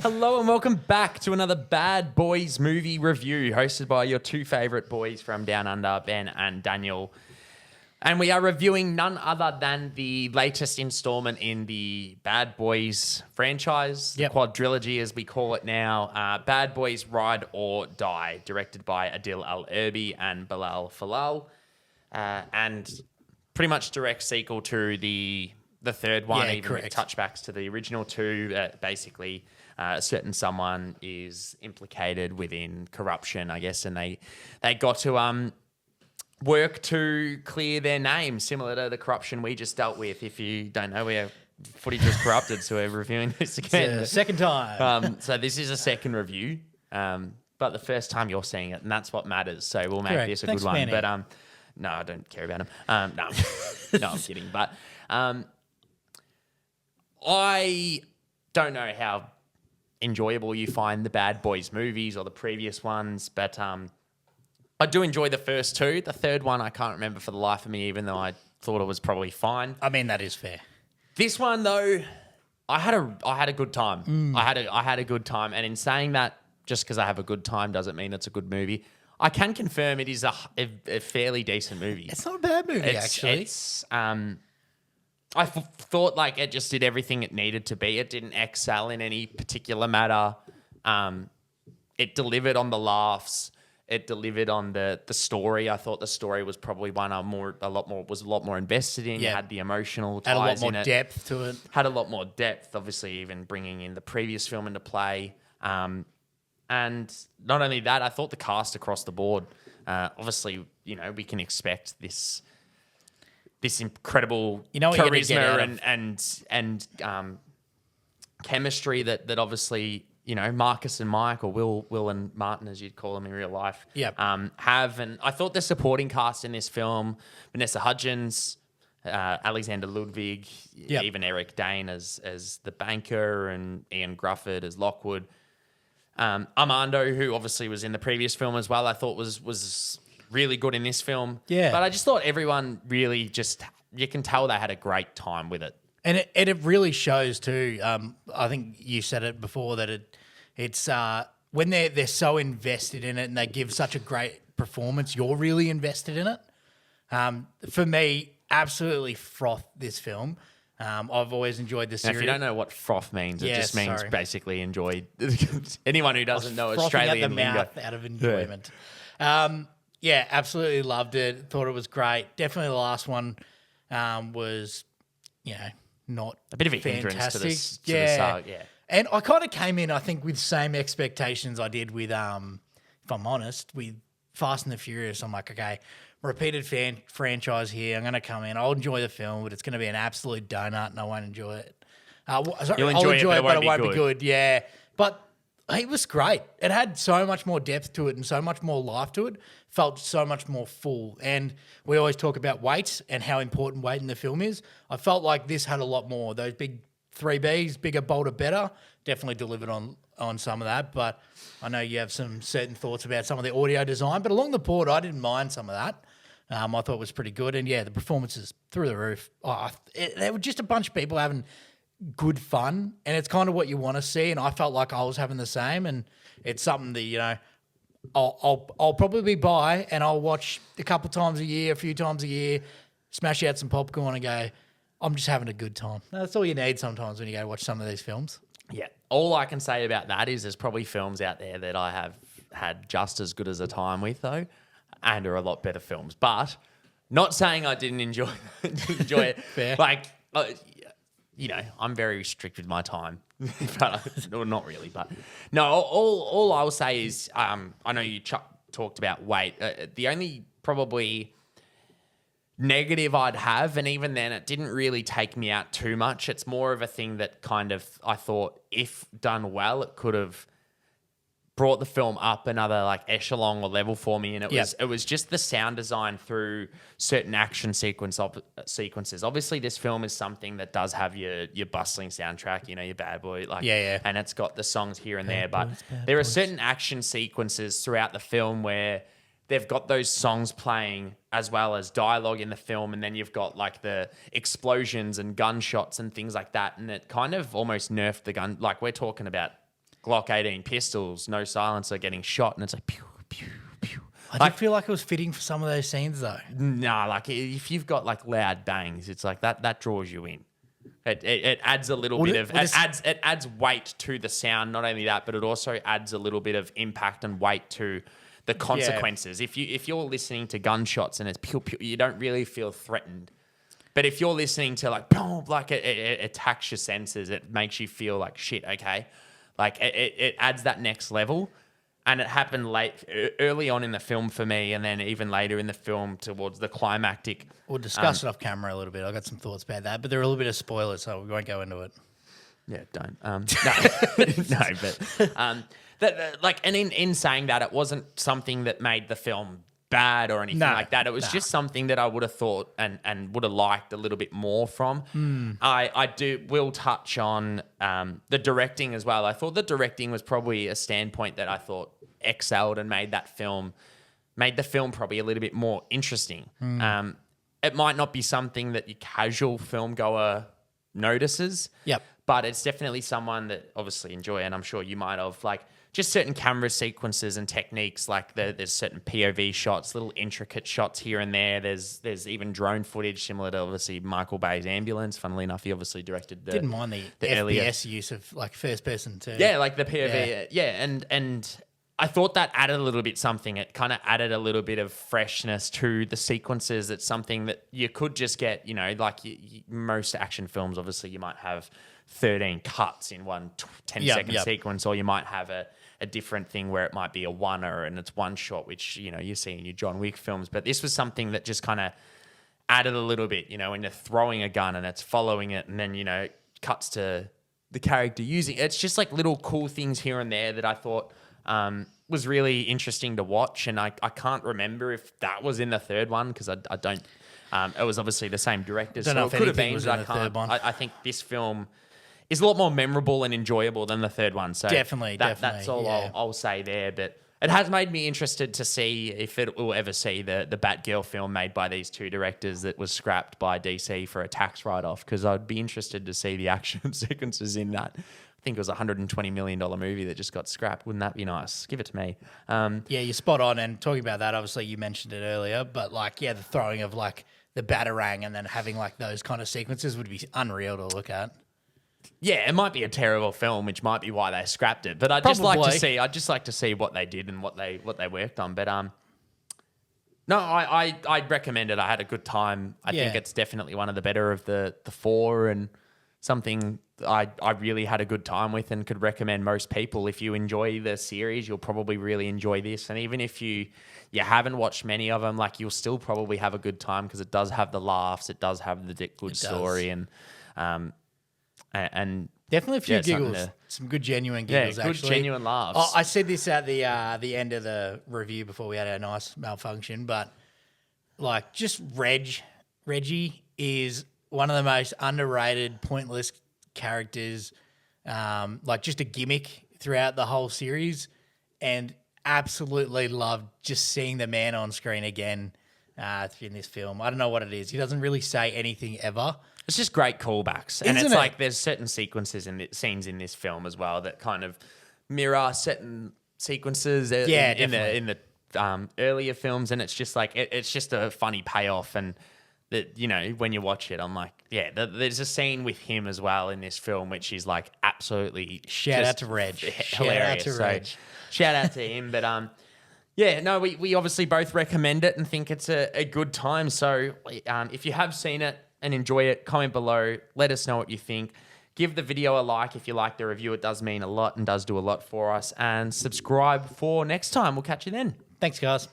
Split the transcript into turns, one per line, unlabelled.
Hello and welcome back to another Bad Boys movie review hosted by your two favourite boys from Down Under, Ben and Daniel. And we are reviewing none other than the latest installment in the Bad Boys franchise, the quadrilogy as we call it now, Bad Boys Ride or Die, directed by Adil Al-Erbi and Bilal Falal, and pretty much direct sequel to the third one, even with touchbacks to the original two. Basically, a certain someone is implicated within corruption, I guess, and they got to work to clear their name, similar to the corruption we just dealt with. If you don't know, we're footage was corrupted, so we're reviewing this again.
It's second time.
So this is a second review, but the first time you're seeing it, and that's what matters. So we'll make this a good one.
Manny.
But no, I don't care about him. No, no, I'm kidding. But I don't know how enjoyable you find the Bad Boys movies or the previous ones, but I do enjoy the first two. The third one I can't remember for the life of me, even though I thought it was probably fine.
I mean, that is fair.
This one though, I had a good time. I had a good time, and in saying that, just because I have a good time doesn't mean it's a good movie. I can confirm it is a fairly decent movie.
It's not a bad movie, actually.
I thought like it just did everything it needed to be. It didn't excel in any particular matter. It delivered on the laughs. It delivered on the story. I thought the story was probably one I was a lot more invested in.
Yeah.
Had the emotional ties
Had a lot more
in it.
depth to it.
Had a lot more depth, obviously, even bringing in the previous film into play. And not only that, I thought the cast across the board, obviously, we can expect this incredible charisma and chemistry that obviously, Marcus and Mike, or Will and Martin, as you'd call them in real life, have. And I thought the supporting cast in this film, Vanessa Hudgens, Alexander Ludwig, even Eric Dane as the banker, and Ian Grufford as Lockwood. Armando, who obviously was in the previous film as well, I thought was really good in this film.
Yeah.
But I just thought everyone really you can tell they had a great time with it.
And it really shows too. I think you said it before that it's when they're so invested in it and they give such a great performance, you're really invested in it. For me, absolutely froth this film. I've always enjoyed the series.
If you don't know what froth means, it just means basically enjoy. Anyone who doesn't know
Frothing
Australian
at the
lingo.
mouth out of enjoyment. Absolutely loved it. Thought it was great. Definitely the last one was, not
A bit of a
fantastic.
hindrance to the start, yeah.
And I kind of came in, I think, with the same expectations I did with, if I'm honest, with Fast and the Furious. I'm like, okay, repeated franchise here. I'm going to come in. I'll enjoy the film, but it's going to be an absolute donut and I won't enjoy it.
You'll enjoy it, but it won't be good.
Yeah. But it was great. It had so much more depth to it and so much more life to it. Felt so much more full. And we always talk about weight and how important weight in the film is. I felt like this had a lot more. Those big 3Bs, bigger, bolder, better, definitely delivered on some of that. But I know you have some certain thoughts about some of the audio design. But along the board, I didn't mind some of that. I thought it was pretty good. And, the performances through the roof. There were just a bunch of people having good fun, and it's kind of what you want to see. And I felt like I was having the same, and it's something that I'll probably buy, and I'll watch a couple times a year, a few times a year, smash out some popcorn and go, I'm just having a good time. That's all you need sometimes when you go watch some of these films.
Yeah. All I can say about that is there's probably films out there that I have had just as good as a time with, though, and are a lot better films. But not saying I didn't enjoy it.
Fair.
I'm very strict with my time, but not really. But no, all I will say is I know you talked about weight. The only probably negative I'd have, and even then it didn't really take me out too much. It's more of a thing that kind of I thought if done well, it could have brought the film up another echelon or level for me, and it was just the sound design through certain action sequences. Obviously, this film is something that does have your bustling soundtrack, your Bad Boy, and it's got the songs here and there. But there are certain action sequences throughout the film where they've got those songs playing as well as dialogue in the film, and then you've got the explosions and gunshots and things like that, and it kind of almost nerfed the gun. We're talking about Glock 18 pistols, no silencer, getting shot, and it's like pew pew pew.
I did feel like it was fitting for some of those scenes though.
Nah, like if you've got like loud bangs, it's like that draws you in. It adds a little bit of it adds weight to the sound. Not only that, but it also adds a little bit of impact and weight to the consequences. Yeah. If you're listening to gunshots and it's pew pew, you don't really feel threatened. But if you're listening to like boom, like it attacks your senses, it makes you feel like shit. Okay, like it adds that next level. And it happened early on in the film for me, and then even later in the film towards the climactic.
We'll discuss it off camera a little bit. I got some thoughts about that, but there are a little bit of spoilers, so we won't go into it.
Yeah, don't. And in saying that, it wasn't something that made the film bad or anything like that. It was just something that I would have thought and would have liked a little bit more from. Will touch on the directing as well. I thought the directing was probably a standpoint that I thought excelled and made the film probably a little bit more interesting. It might not be something that your casual film goer notices.
Yep.
But it's definitely someone that obviously enjoy, and I'm sure you might have, like just certain camera sequences and techniques, like there's certain POV shots, little intricate shots here and there. There's even drone footage similar to obviously Michael Bay's Ambulance. Funnily enough, he obviously directed
didn't mind the FPS earlier use of like first person too.
Yeah, like the POV. Yeah, and I thought that added a little bit something. It kind of added a little bit of freshness to the sequences. It's something that you could just get, like most action films, obviously you might have 13 cuts in one 10-second sequence, or you might have a different thing where it might be a oneer and it's one shot, which, you see in your John Wick films. But this was something that just kind of added a little bit, when you're throwing a gun and it's following it and then, cuts to the character using it. It's just like little cool things here and there that I thought was really interesting to watch. And I can't remember if that was in the third one because I don't. It was obviously the same director, so it could have been. Was in the third one. I think this film is a lot more memorable and enjoyable than the third one. So
definitely.
That's all I'll say there. But it has made me interested to see if it will ever see the Batgirl film made by these two directors that was scrapped by DC for a tax write-off, because I'd be interested to see the action sequences in that. I think it was a $120 million movie that just got scrapped. Wouldn't that be nice? Give it to me.
Yeah, you're spot on. And talking about that, obviously you mentioned it earlier, but the throwing of the Batarang and then having those kind of sequences would be unreal to look at.
Yeah, it might be a terrible film, which might be why they scrapped it. But I'd just like to see what they did and what they worked on. But no, I'd recommend it. I had a good time. I think it's definitely one of the better of the four, and something I really had a good time with and could recommend most people. If you enjoy the series, you'll probably really enjoy this. And even if you haven't watched many of them, you'll still probably have a good time, because it does have the laughs, it does have the good story, and
definitely a few giggles, some good genuine giggles.
Good genuine laughs.
Oh, I said this at the end of the review before we had our nice malfunction, but just Reggie is one of the most underrated, pointless characters. Just a gimmick throughout the whole series, and absolutely loved just seeing the man on screen again in this film. I don't know what it is. He doesn't really say anything ever. It's
just great callbacks. And it's there's certain sequences and scenes in this film as well that kind of mirror certain sequences in the earlier films. And it's just it's just a funny payoff. And that, when you watch it, I'm like, there's a scene with him as well in this film, which is absolutely
shout out to Reg.
Hilarious. Shout out to him. But we obviously both recommend it and think it's a good time. So if you have seen it and enjoy it, comment below. Let us know what you think. Give the video a like if you like the review. It does mean a lot and does do a lot for us. And subscribe for next time. We'll catch you then.
Thanks, guys.